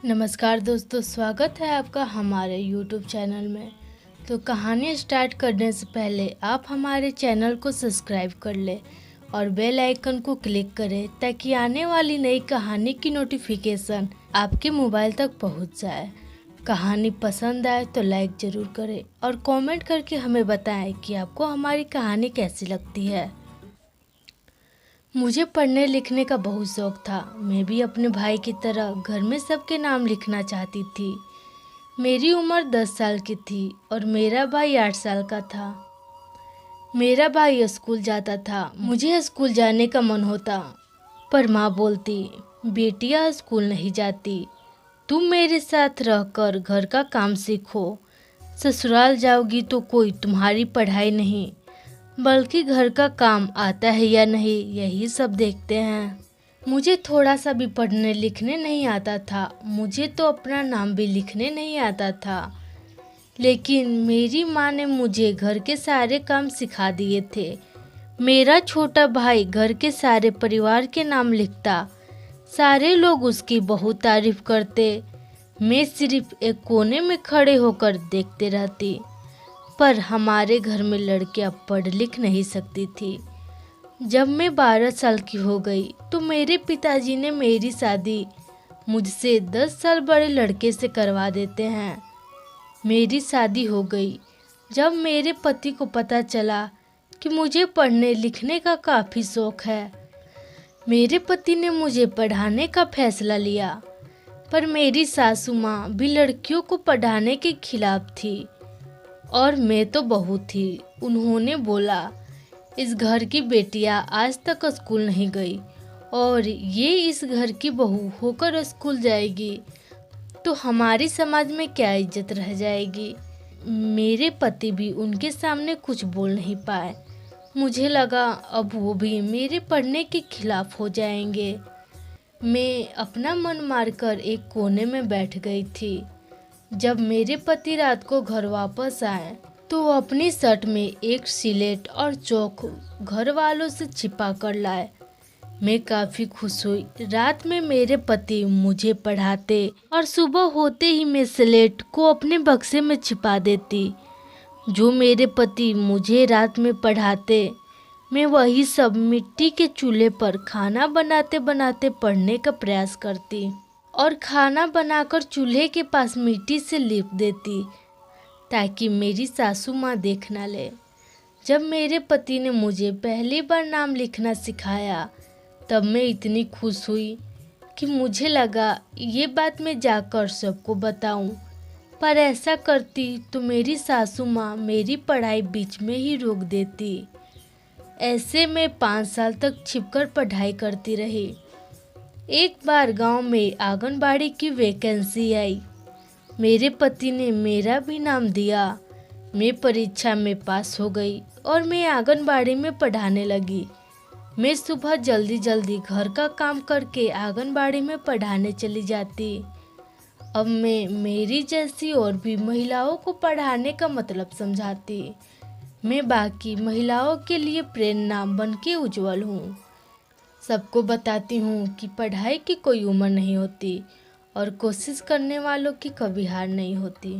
नमस्कार दोस्तों, स्वागत है आपका हमारे YouTube चैनल में। तो कहानी स्टार्ट करने से पहले आप हमारे चैनल को सब्सक्राइब कर लें और बेल आइकन को क्लिक करें ताकि आने वाली नई कहानी की नोटिफिकेशन आपके मोबाइल तक पहुंच जाए। कहानी पसंद आए तो लाइक ज़रूर करें और कमेंट करके हमें बताएं कि आपको हमारी कहानी कैसी लगती है। मुझे पढ़ने लिखने का बहुत शौक था। मैं भी अपने भाई की तरह घर में सबके नाम लिखना चाहती थी। मेरी उम्र 10 साल की थी और मेरा भाई 8 साल का था। मेरा भाई स्कूल जाता था। मुझे स्कूल जाने का मन होता, पर माँ बोलती, बेटिया स्कूल नहीं जाती, तुम मेरे साथ रहकर घर का काम सीखो। ससुराल जाओगी तो कोई तुम्हारी पढ़ाई नहीं बल्कि घर का काम आता है या नहीं, यही सब देखते हैं। मुझे थोड़ा सा भी पढ़ने लिखने नहीं आता था। मुझे तो अपना नाम भी लिखने नहीं आता था। लेकिन मेरी माँ ने मुझे घर के सारे काम सिखा दिए थे। मेरा छोटा भाई घर के सारे परिवार के नाम लिखता। सारे लोग उसकी बहुत तारीफ करते। मैं सिर्फ एक कोने में खड़े होकर देखते रहती। पर हमारे घर में लड़कियां पढ़ लिख नहीं सकती थी। जब मैं 12 साल की हो गई तो मेरे पिताजी ने मेरी शादी मुझसे 10 साल बड़े लड़के से करवा देते हैं। मेरी शादी हो गई जब मेरे पति को पता चला कि मुझे पढ़ने लिखने का काफ़ी शौक है। मेरे पति ने मुझे पढ़ाने का फैसला लिया, पर मेरी सासू माँ भी लड़कियों को पढ़ाने के खिलाफ थी और मैं तो बहू थी। उन्होंने बोला, इस घर की बेटियां आज तक स्कूल नहीं गई और ये इस घर की बहू होकर स्कूल जाएगी तो हमारी समाज में क्या इज्जत रह जाएगी। मेरे पति भी उनके सामने कुछ बोल नहीं पाए। मुझे लगा अब वो भी मेरे पढ़ने के खिलाफ हो जाएंगे। मैं अपना मन मारकर एक कोने में बैठ गई थी। जब मेरे पति रात को घर वापस आए तो वो अपनी शर्ट में एक सिलेट और चौक घर वालों से छिपा कर लाए। मैं काफ़ी खुश हुई। रात में मेरे पति मुझे पढ़ाते और सुबह होते ही मैं सिलेट को अपने बक्से में छिपा देती। जो मेरे पति मुझे रात में पढ़ाते, मैं वही सब मिट्टी के चूल्हे पर खाना बनाते बनाते पढ़ने का प्रयास करती और खाना बनाकर चूल्हे के पास मिट्टी से लीप देती ताकि मेरी सासू माँ देख ना ले। जब मेरे पति ने मुझे पहली बार नाम लिखना सिखाया तब मैं इतनी खुश हुई कि मुझे लगा ये बात मैं जाकर सबको बताऊं, पर ऐसा करती तो मेरी सासू माँ मेरी पढ़ाई बीच में ही रोक देती। ऐसे में 5 साल तक छिपकर पढ़ाई करती रही। एक बार गांव में आंगनबाड़ी की वैकेंसी आई। मेरे पति ने मेरा भी नाम दिया। मैं परीक्षा में पास हो गई और मैं आंगनबाड़ी में पढ़ाने लगी। मैं सुबह जल्दी जल्दी घर का काम करके आंगनबाड़ी में पढ़ाने चली जाती। अब मैं मेरी जैसी और भी महिलाओं को पढ़ाने का मतलब समझाती। मैं बाकी महिलाओं के लिए प्रेरणा बन के उज्जवल हूँ। सबको बताती हूँ कि पढ़ाई की कोई उम्र नहीं होती और कोशिश करने वालों की कभी हार नहीं होती।